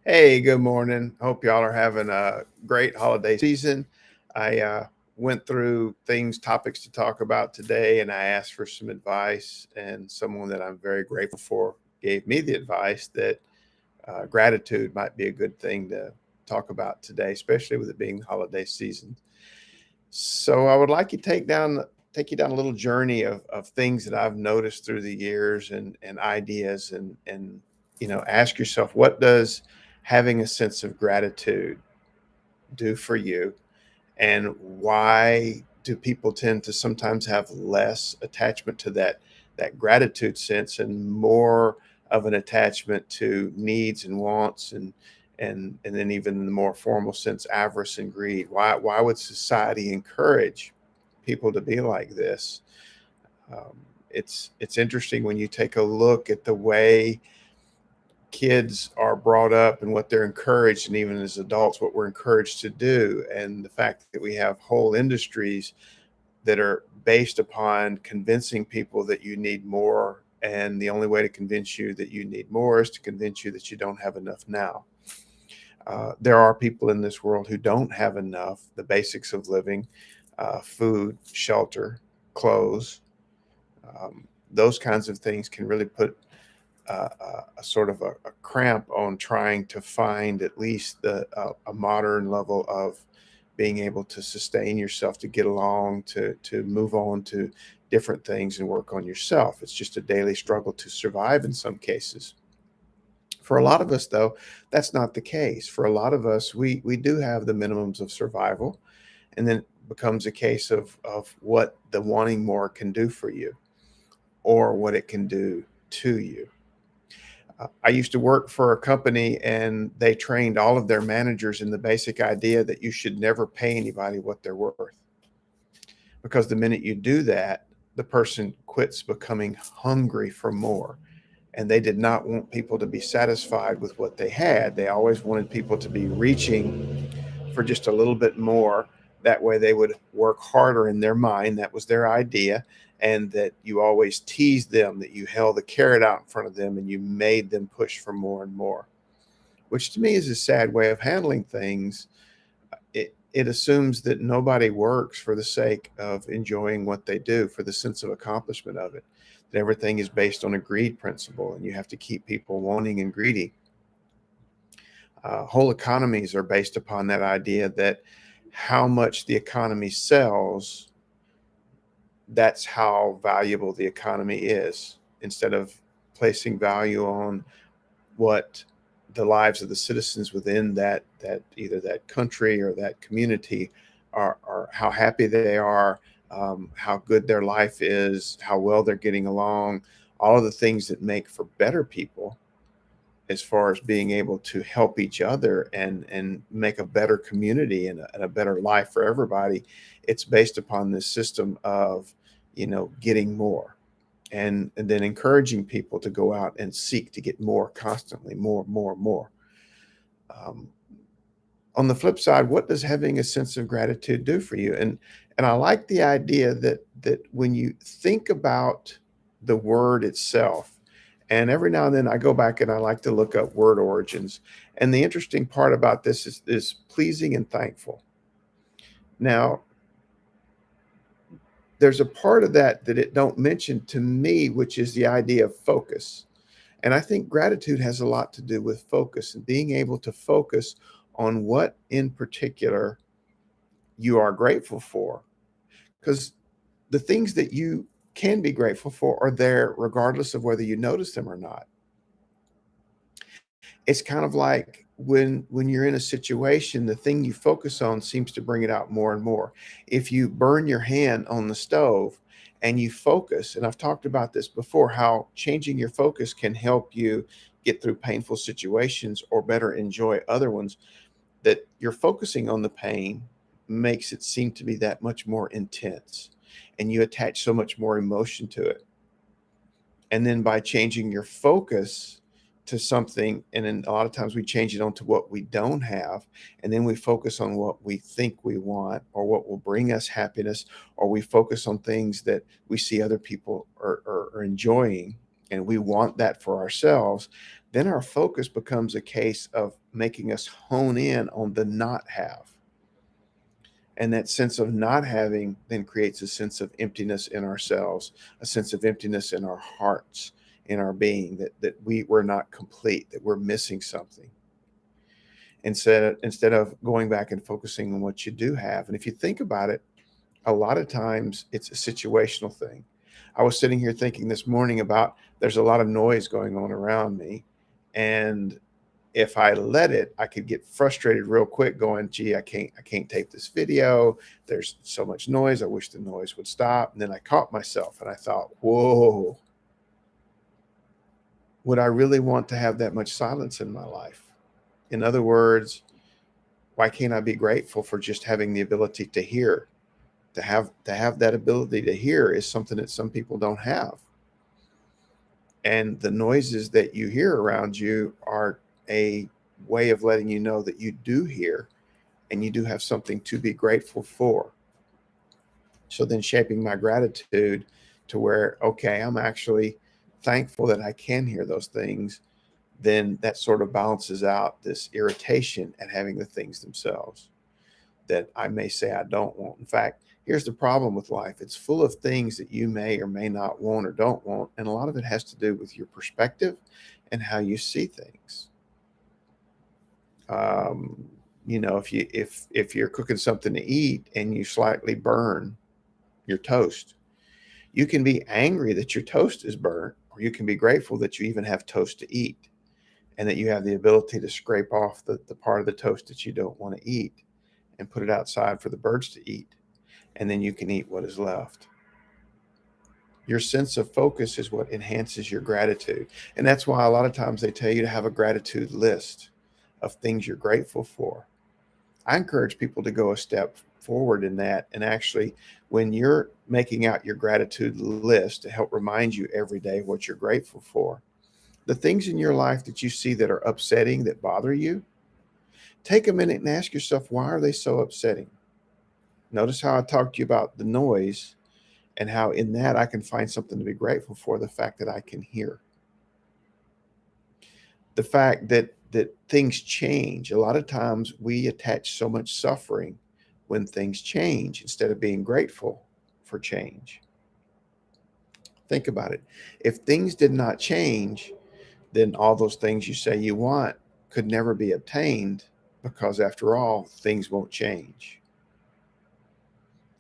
Hey, good morning. Hope y'all are having a great holiday season. I went through topics to talk about today, and I asked for some advice. And someone that I'm very grateful for gave me the advice that gratitude might be a good thing to talk about today, especially with it being the holiday season. So I would like to take you down a little journey of things that I've noticed through the years and ideas and ask yourself, what does having a sense of gratitude do for you, and why do people tend to sometimes have less attachment to that gratitude sense and more of an attachment to needs and wants and then even in the more formal sense, avarice and greed? Why would society encourage people to be like this? It's interesting when you take a look at the way kids are brought up and what they're encouraged, and even as adults what we're encouraged to do, and the fact that we have whole industries that are based upon convincing people that you need more, and the only way to convince you that you need more is to convince you that you don't have enough now. There are people in this world who don't have enough, the basics of living, food, shelter, clothes. Those kinds of things can really put a sort of a cramp on trying to find at least a modern level of being able to sustain yourself, to get along, to move on to different things and work on yourself. It's just a daily struggle to survive in some cases. For a lot of us, though, that's not the case. For a lot of us, we do have the minimums of survival, and then it becomes a case of what the wanting more can do for you or what it can do to you. I used to work for a company, and they trained all of their managers in the basic idea that you should never pay anybody what they're worth. Because the minute you do that, the person quits becoming hungry for more. And they did not want people to be satisfied with what they had. They always wanted people to be reaching for just a little bit more. That way they would work harder in their mind. That was their idea. And that you always teased them, that you held the carrot out in front of them and you made them push for more and more, which to me is a sad way of handling things. It assumes that nobody works for the sake of enjoying what they do, for the sense of accomplishment of it, that everything is based on a greed principle and you have to keep people wanting and greedy. Whole economies are based upon that idea that how much the economy sells, that's how valuable the economy is, instead of placing value on what the lives of the citizens within that either that country or that community are, how happy they are, how good their life is, how well they're getting along, all of the things that make for better people as far as being able to help each other and make a better community and a better life for everybody. It's based upon this system of getting more, and then encouraging people to go out and seek to get more constantly, more, more, more. Um, on the flip side, what does having a sense of gratitude do for you? And I like the idea that when you think about the word itself, and every now and then I go back and I like to look up word origins. And the interesting part about this is pleasing and thankful. Now, there's a part of that it don't mention to me, which is the idea of focus. And I think gratitude has a lot to do with focus and being able to focus on what in particular you are grateful for. Because the things that you can be grateful for are there regardless of whether you notice them or not. It's kind of like when you're in a situation, the thing you focus on seems to bring it out more and more. If you burn your hand on the stove and you focus, and I've talked about this before, how changing your focus can help you get through painful situations or better enjoy other ones, that you're focusing on the pain makes it seem to be that much more intense, and you attach so much more emotion to it. And then by changing your focus to something, and then a lot of times we change it onto what we don't have, and then we focus on what we think we want or what will bring us happiness, or we focus on things that we see other people are enjoying and we want that for ourselves, then our focus becomes a case of making us hone in on the not have. And that sense of not having then creates a sense of emptiness in ourselves, a sense of emptiness in our hearts, in our being, that we're not complete, that we're missing something. Instead of going back and focusing on what you do have. And if you think about it, a lot of times it's a situational thing. I was sitting here thinking this morning about there's a lot of noise going on around me. And if I let it, I could get frustrated real quick going, gee, I can't tape this video. There's so much noise. I wish the noise would stop. And then I caught myself and I thought, whoa, would I really want to have that much silence in my life? In other words, why can't I be grateful for just having the ability to hear? To have that ability to hear is something that some people don't have. And the noises that you hear around you are a way of letting you know that you do hear and you do have something to be grateful for. So then shaping my gratitude to where, okay, I'm actually thankful that I can hear those things, then that sort of balances out this irritation at having the things themselves that I may say I don't want. In fact, here's the problem with life. It's full of things that you may or may not want or don't want. And a lot of it has to do with your perspective and how you see things. Um, if you're cooking something to eat and you slightly burn your toast, you can be angry that your toast is burnt, or you can be grateful that you even have toast to eat and that you have the ability to scrape off the part of the toast that you don't want to eat and put it outside for the birds to eat. And then you can eat what is left. Your sense of focus is what enhances your gratitude. And that's why a lot of times they tell you to have a gratitude list of things you're grateful for. I encourage people to go a step forward in that. And actually, when you're making out your gratitude list to help remind you every day what you're grateful for, the things in your life that you see that are upsetting, that bother you, take a minute and ask yourself, why are they so upsetting? Notice how I talked to you about the noise and how in that I can find something to be grateful for, the fact that I can hear. The fact that things change. A lot of times we attach so much suffering when things change instead of being grateful for change. Think about it. If things did not change, then all those things you say you want could never be obtained because after all, things won't change.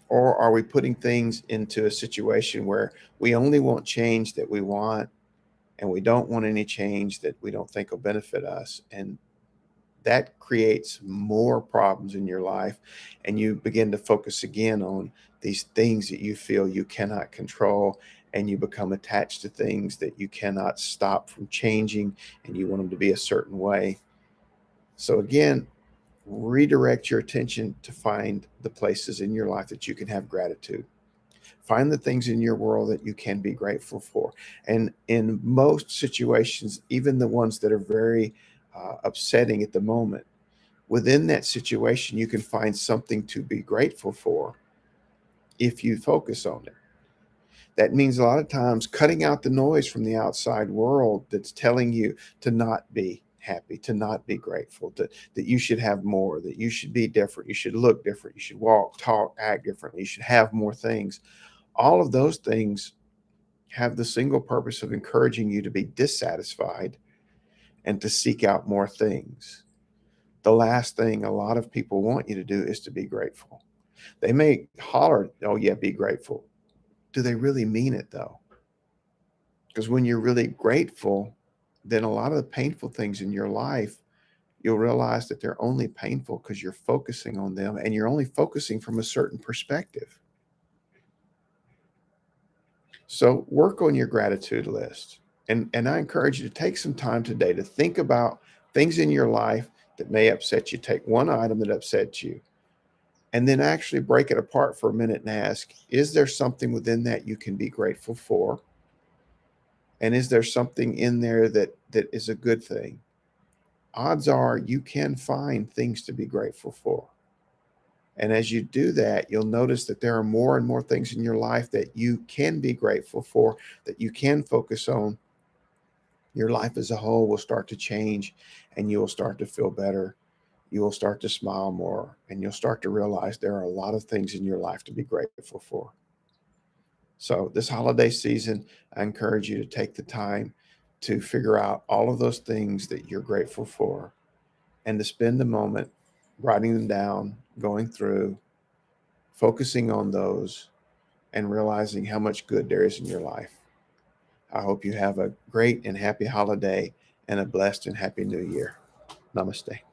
Or are we putting things into a situation where we only want change that we want and we don't want any change that we don't think will benefit us? And that creates more problems in your life. And you begin to focus again on these things that you feel you cannot control. And you become attached to things that you cannot stop from changing and you want them to be a certain way. So, again, redirect your attention to find the places in your life that you can have gratitude. Find the things in your world that you can be grateful for. And in most situations, even the ones that are very upsetting at the moment, within that situation, you can find something to be grateful for if you focus on it. That means a lot of times cutting out the noise from the outside world that's telling you to not be happy, to not be grateful, that you should have more, that you should be different, you should look different, you should walk, talk, act differently, you should have more things. All of those things have the single purpose of encouraging you to be dissatisfied and to seek out more things. The last thing a lot of people want you to do is to be grateful. They may holler, oh, yeah, be grateful. Do they really mean it though? Because when you're really grateful, then a lot of the painful things in your life, you'll realize that they're only painful because you're focusing on them and you're only focusing from a certain perspective. So work on your gratitude list. And I encourage you to take some time today to think about things in your life that may upset you. Take one item that upsets you and then actually break it apart for a minute and ask, is there something within that you can be grateful for? And is there something in there that is a good thing? Odds are you can find things to be grateful for. And as you do that, you'll notice that there are more and more things in your life that you can be grateful for, that you can focus on, your life as a whole will start to change, and you will start to feel better. You will start to smile more, and you'll start to realize there are a lot of things in your life to be grateful for. So, this holiday season, I encourage you to take the time to figure out all of those things that you're grateful for and to spend the moment writing them down, going through, focusing on those, and realizing how much good there is in your life. I hope you have a great and happy holiday and a blessed and happy new year. Namaste.